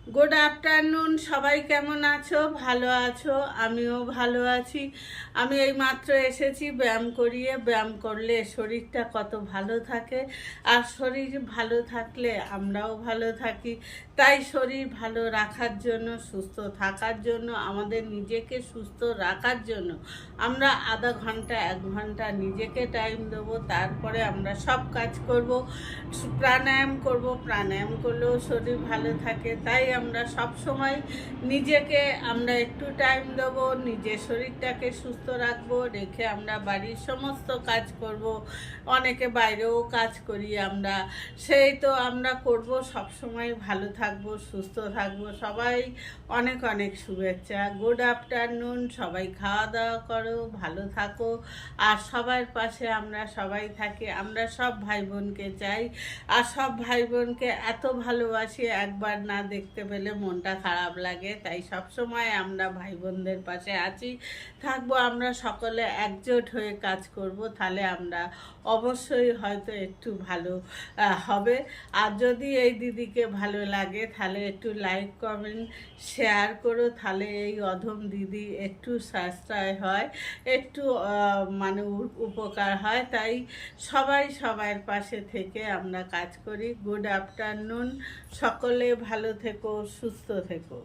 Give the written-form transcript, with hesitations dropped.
Good afternoon. সবাই কেমন আছো? ভালো আছো? আমিও ভালো আছি। আমি এই মাত্র এসেছি ব্যায়াম করিয়ে। ব্যায়াম করলে শরীরটা কত ভালো থাকে, আর শরীর ভালো থাকলে আমরাও ভালো থাকি। তাই শরীর ভালো রাখার জন্য, সুস্থ থাকার জন্য, আমাদের নিজেকে সুস্থ রাখার জন্য আমরা আধা ঘন্টা 1 ঘন্টা নিজেকে টাইম দেবো। তারপরে আমরা সব কাজ করব, প্রাণায়াম করব। প্রাণায়াম করলেও শরীর ভালো থাকে। তাই আমরা সব সময় নিজেকে আমরা একটু টাইম দেবো, নিজের শরীরটাকে সুস্থ রাখবো, রেখে আমরা বাড়ির সমস্ত কাজ করব। অনেকে বাইরেও কাজ করি আমরা, সেই তো আমরা করব। সব সময় ভালো থাকবো, সুস্থ থাকবো। সবাই অনেক অনেক শুভেচ্ছা। Good afternoon. সবাই খাওয়া দাওয়া করো, ভালো থাকো, আর সবার পাশে আমরা সবাই থাকি। আমরা সব ভাই বোনকে চাই, আর সব ভাই বোনকে এত ভালোবাসি, একবার না দেখতে পেলে মনটা খারাপ লাগে। তাই সব সময় আমরা ভাই বোনদের পাশে আছি, থাকবো। আমরা সকলে একজোট হয়ে কাজ করব, তাহলে আমরা অবশ্যই হয়তো একটু ভালো হবে। আর যদি এই দিদিকে ভালো লাগে তাহলে একটু লাইক কমেন্ট শেয়ার করো, তাহলে এই অধম দিদি একটু সাশ্রয় হয়, একটু মানে উপকার হয়। তাই সবাই সবার পাশে থেকে আমরা কাজ করি। Good afternoon. সকলে ভালো থেকো, সুস্থ থেকো।